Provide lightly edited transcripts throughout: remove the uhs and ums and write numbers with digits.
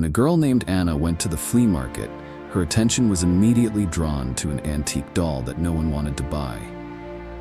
When a girl named Anna went to the flea market, her attention was immediately drawn to an antique doll that no one wanted to buy.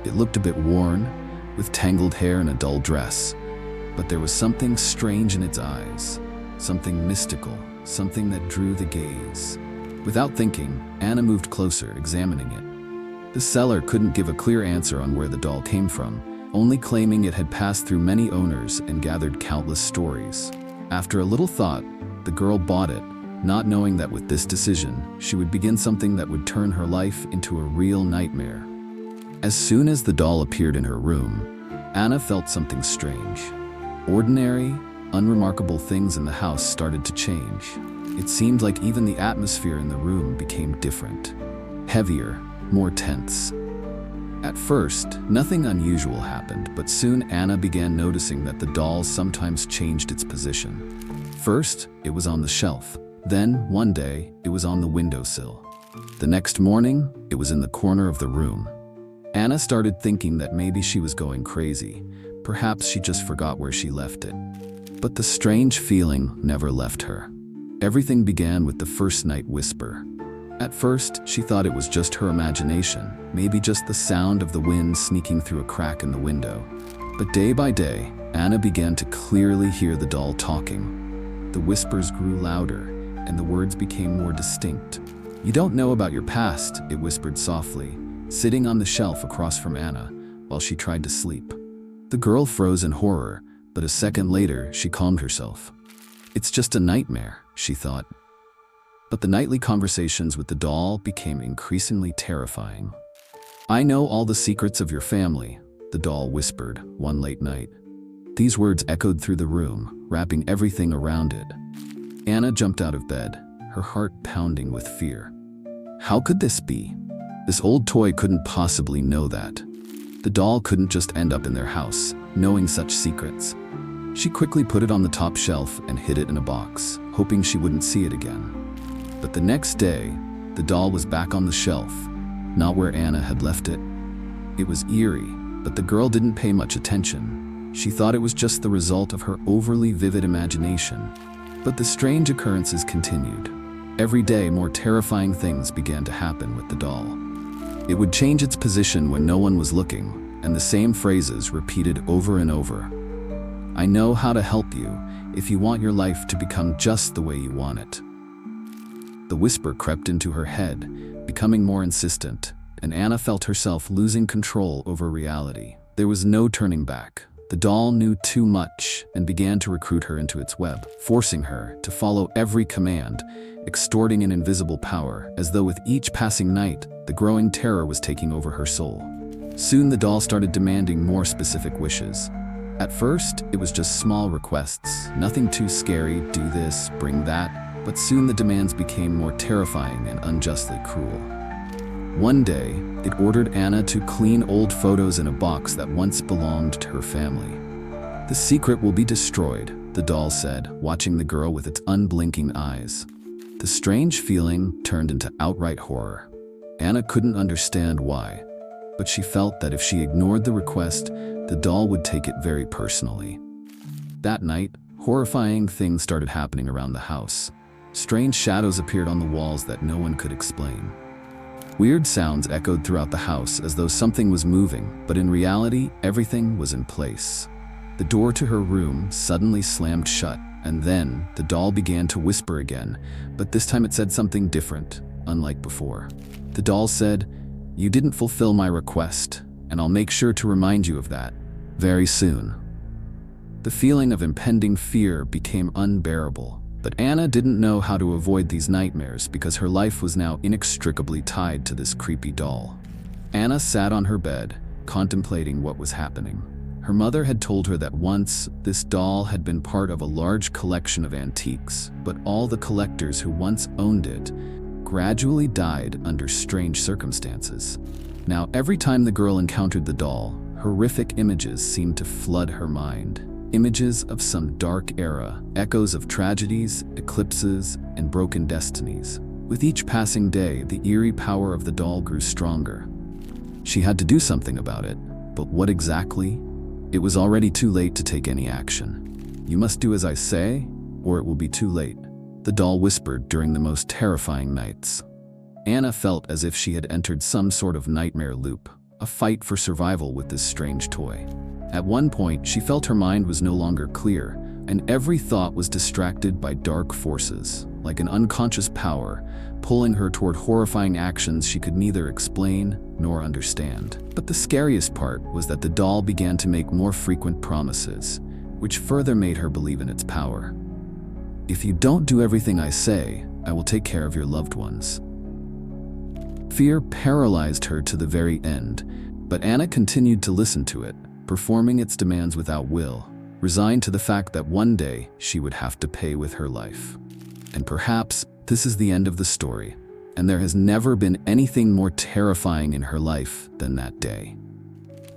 It looked a bit worn, with tangled hair and a dull dress, but there was something strange in its eyes, something mystical, something that drew the gaze. Without thinking, Anna moved closer, examining it. The seller couldn't give a clear answer on where the doll came from, only claiming it had passed through many owners and gathered countless stories. After a little thought, the girl bought it, not knowing that with this decision, she would begin something that would turn her life into a real nightmare. As soon as the doll appeared in her room, Anna felt something strange. Ordinary, unremarkable things in the house started to change. It seemed like even the atmosphere in the room became different, heavier, more tense. At first, nothing unusual happened, but soon Anna began noticing that the doll sometimes changed its position. First, it was on the shelf. Then, one day, it was on the windowsill. The next morning, it was in the corner of the room. Anna started thinking that maybe she was going crazy. Perhaps she just forgot where she left it. But the strange feeling never left her. Everything began with the first night whisper. At first, she thought it was just her imagination, maybe just the sound of the wind sneaking through a crack in the window. But day by day, Anna began to clearly hear the doll talking. The whispers grew louder, and the words became more distinct. "You don't know about your past," it whispered softly, sitting on the shelf across from Anna while she tried to sleep. The girl froze in horror, but a second later, she calmed herself. "It's just a nightmare," she thought. But the nightly conversations with the doll became increasingly terrifying. "I know all the secrets of your family," the doll whispered one late night. These words echoed through the room, wrapping everything around it. Anna jumped out of bed, her heart pounding with fear. How could this be? This old toy couldn't possibly know that. The doll couldn't just end up in their house, knowing such secrets. She quickly put it on the top shelf and hid it in a box, hoping she wouldn't see it again. But the next day, the doll was back on the shelf, not where Anna had left it. It was eerie, but the girl didn't pay much attention. She thought it was just the result of her overly vivid imagination. But the strange occurrences continued. Every day, more terrifying things began to happen with the doll. It would change its position when no one was looking, and the same phrases repeated over and over. "I know how to help you if you want your life to become just the way you want it." The whisper crept into her head, becoming more insistent, and Anna felt herself losing control over reality. There was no turning back. The doll knew too much and began to recruit her into its web, forcing her to follow every command, extorting an invisible power, as though with each passing night, the growing terror was taking over her soul. Soon the doll started demanding more specific wishes. At first, it was just small requests, nothing too scary, do this, bring that, but soon the demands became more terrifying and unjustly cruel. One day, it ordered Anna to clean old photos in a box that once belonged to her family. "The secret will be destroyed," the doll said, watching the girl with its unblinking eyes. The strange feeling turned into outright horror. Anna couldn't understand why, but she felt that if she ignored the request, the doll would take it very personally. That night, horrifying things started happening around the house. Strange shadows appeared on the walls that no one could explain. Weird sounds echoed throughout the house as though something was moving, but in reality, everything was in place. The door to her room suddenly slammed shut, and then the doll began to whisper again, but this time it said something different, unlike before. The doll said, "You didn't fulfill my request, and I'll make sure to remind you of that very soon." The feeling of impending fear became unbearable. But Anna didn't know how to avoid these nightmares because her life was now inextricably tied to this creepy doll. Anna sat on her bed, contemplating what was happening. Her mother had told her that once, this doll had been part of a large collection of antiques, but all the collectors who once owned it gradually died under strange circumstances. Now, every time the girl encountered the doll, horrific images seemed to flood her mind. Images of some dark era, echoes of tragedies, eclipses, and broken destinies. With each passing day, the eerie power of the doll grew stronger. She had to do something about it, but what exactly? It was already too late to take any action. "You must do as I say, or it will be too late," the doll whispered during the most terrifying nights. Anna felt as if she had entered some sort of nightmare loop, a fight for survival with this strange toy. At one point, she felt her mind was no longer clear, and every thought was distracted by dark forces, like an unconscious power, pulling her toward horrifying actions she could neither explain nor understand. But the scariest part was that the doll began to make more frequent promises, which further made her believe in its power. "If you don't do everything I say, I will take care of your loved ones." Fear paralyzed her to the very end, but Anna continued to listen to it, performing its demands without will, resigned to the fact that one day she would have to pay with her life. And perhaps this is the end of the story, and there has never been anything more terrifying in her life than that day.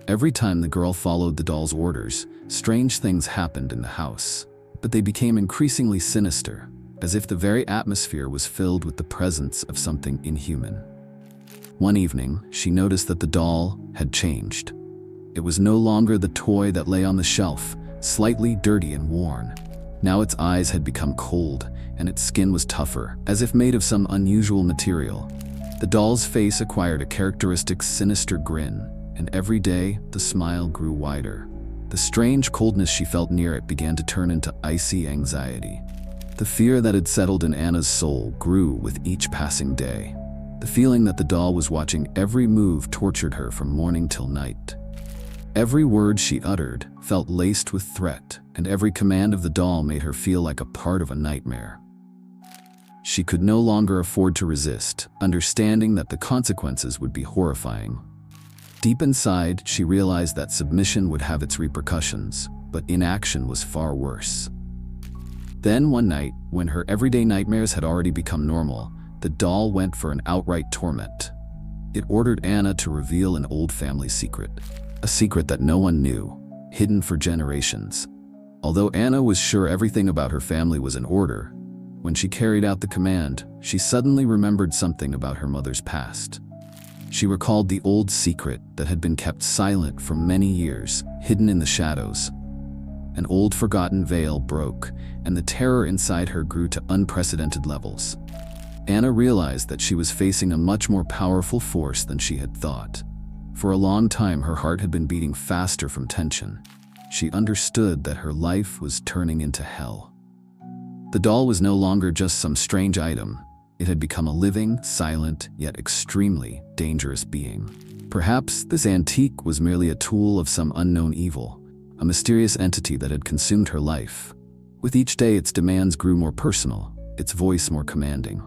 Every time the girl followed the doll's orders, strange things happened in the house, but they became increasingly sinister, as if the very atmosphere was filled with the presence of something inhuman. One evening, she noticed that the doll had changed. It was no longer the toy that lay on the shelf, slightly dirty and worn. Now its eyes had become cold, and its skin was tougher, as if made of some unusual material. The doll's face acquired a characteristic sinister grin, and every day the smile grew wider. The strange coldness she felt near it began to turn into icy anxiety. The fear that had settled in Anna's soul grew with each passing day. The feeling that the doll was watching every move tortured her from morning till night. Every word she uttered felt laced with threat, and every command of the doll made her feel like a part of a nightmare. She could no longer afford to resist, understanding that the consequences would be horrifying. Deep inside, she realized that submission would have its repercussions, but inaction was far worse. Then one night, when her everyday nightmares had already become normal, the doll went for an outright torment. It ordered Anna to reveal an old family secret, a secret that no one knew, hidden for generations. Although Anna was sure everything about her family was in order, when she carried out the command, she suddenly remembered something about her mother's past. She recalled the old secret that had been kept silent for many years, hidden in the shadows. An old forgotten veil broke, and the terror inside her grew to unprecedented levels. Anna realized that she was facing a much more powerful force than she had thought. For a long time, her heart had been beating faster from tension. She understood that her life was turning into hell. The doll was no longer just some strange item. It had become a living, silent, yet extremely dangerous being. Perhaps this antique was merely a tool of some unknown evil, a mysterious entity that had consumed her life. With each day, its demands grew more personal, its voice more commanding.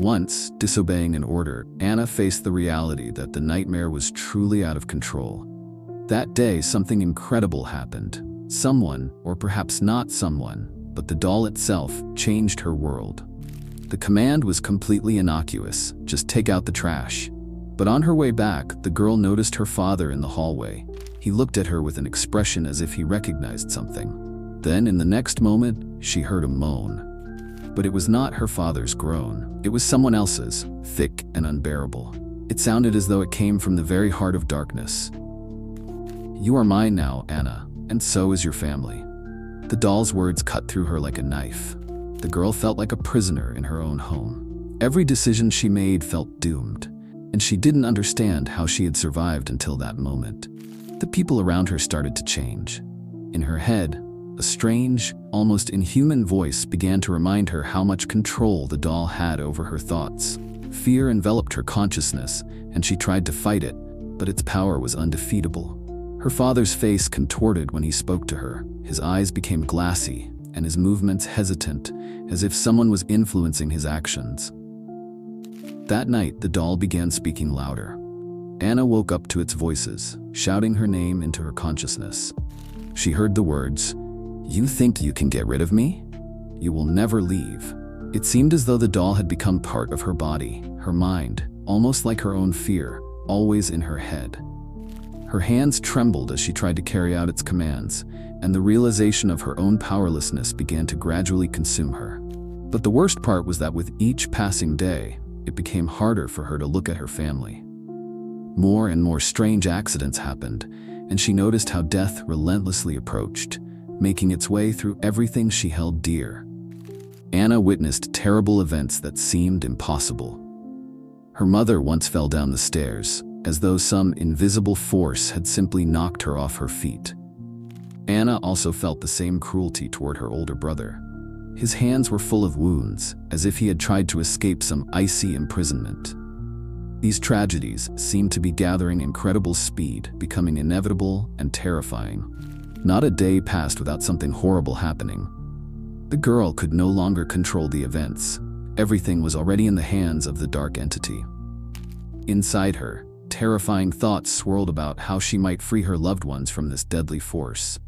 Once, disobeying an order, Anna faced the reality that the nightmare was truly out of control. That day, something incredible happened. Someone, or perhaps not someone, but the doll itself, changed her world. The command was completely innocuous, just take out the trash. But on her way back, the girl noticed her father in the hallway. He looked at her with an expression as if he recognized something. Then, in the next moment, she heard a moan. But it was not her father's groan. It was someone else's, thick and unbearable. It sounded as though it came from the very heart of darkness. "You are mine now, Anna, and so is your family." The doll's words cut through her like a knife. The girl felt like a prisoner in her own home. Every decision she made felt doomed, and she didn't understand how she had survived until that moment. The people around her started to change. In her head, a strange, almost inhuman voice began to remind her how much control the doll had over her thoughts. Fear enveloped her consciousness, and she tried to fight it, but its power was undefeatable. Her father's face contorted when he spoke to her. His eyes became glassy, and his movements hesitant, as if someone was influencing his actions. That night, the doll began speaking louder. Anna woke up to its voices, shouting her name into her consciousness. She heard the words, "You think you can get rid of me? You will never leave." It seemed as though the doll had become part of her body, her mind, almost like her own fear, always in her head. Her hands trembled as she tried to carry out its commands, and the realization of her own powerlessness began to gradually consume her. But the worst part was that with each passing day, it became harder for her to look at her family. More and more strange accidents happened, and she noticed how death relentlessly approached, making its way through everything she held dear. Anna witnessed terrible events that seemed impossible. Her mother once fell down the stairs, as though some invisible force had simply knocked her off her feet. Anna also felt the same cruelty toward her older brother. His hands were full of wounds, as if he had tried to escape some icy imprisonment. These tragedies seemed to be gathering incredible speed, becoming inevitable and terrifying. Not a day passed without something horrible happening. The girl could no longer control the events. Everything was already in the hands of the dark entity. Inside her, terrifying thoughts swirled about how she might free her loved ones from this deadly force.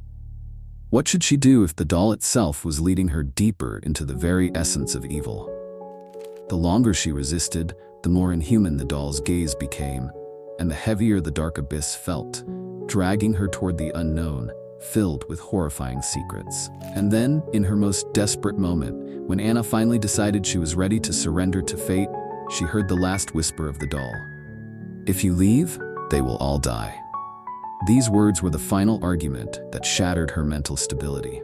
What should she do if the doll itself was leading her deeper into the very essence of evil? The longer she resisted, the more inhuman the doll's gaze became, and the heavier the dark abyss felt, dragging her toward the unknown, filled with horrifying secrets. And then, in her most desperate moment, when Anna finally decided she was ready to surrender to fate, she heard the last whisper of the doll. "If you leave, they will all die." These words were the final argument that shattered her mental stability.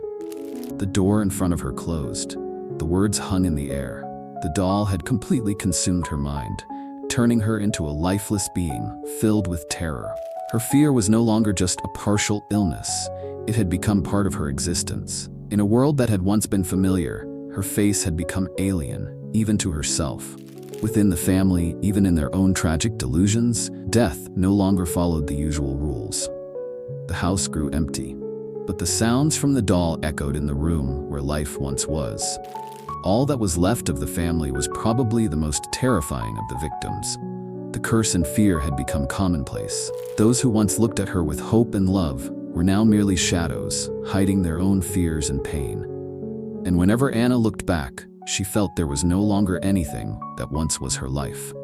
The door in front of her closed. The words hung in the air. The doll had completely consumed her mind, turning her into a lifeless being filled with terror. Her fear was no longer just a partial illness. It had become part of her existence. In a world that had once been familiar, her face had become alien, even to herself. Within the family, even in their own tragic delusions, death no longer followed the usual rules. The house grew empty, but the sounds from the doll echoed in the room where life once was. All that was left of the family was probably the most terrifying of the victims. The curse and fear had become commonplace. Those who once looked at her with hope and love were now merely shadows, hiding their own fears and pain. And whenever Anna looked back, she felt there was no longer anything that once was her life.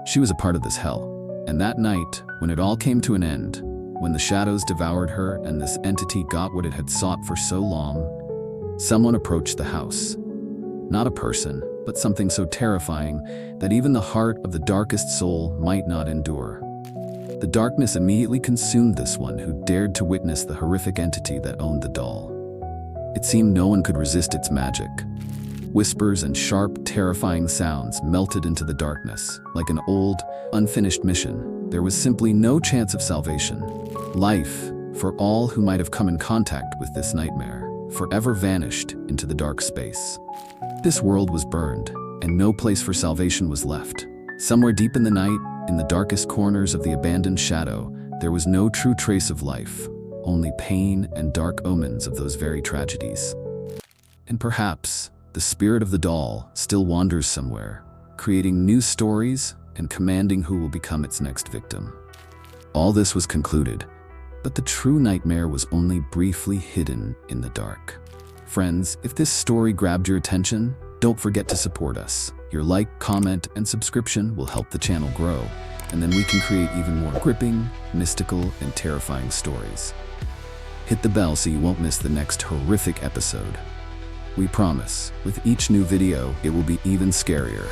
She was a part of this hell. And that night, when it all came to an end, when the shadows devoured her and this entity got what it had sought for so long, someone approached the house. Not a person, but something so terrifying that even the heart of the darkest soul might not endure. The darkness immediately consumed this one who dared to witness the horrific entity that owned the doll. It seemed no one could resist its magic. Whispers and sharp, terrifying sounds melted into the darkness, like an old, unfinished mission. There was simply no chance of salvation. Life, for all who might have come in contact with this nightmare, forever vanished into the dark space. This world was burned, and no place for salvation was left. Somewhere deep in the night, in the darkest corners of the abandoned shadow, there was no true trace of life, only pain and dark omens of those very tragedies. And perhaps, the spirit of the doll still wanders somewhere, creating new stories and commanding who will become its next victim. All this was concluded, but the true nightmare was only briefly hidden in the dark. Friends, if this story grabbed your attention, don't forget to support us. Your like, comment, and subscription will help the channel grow, and then we can create even more gripping, mystical, and terrifying stories. Hit the bell so you won't miss the next horrific episode. We promise, with each new video, it will be even scarier.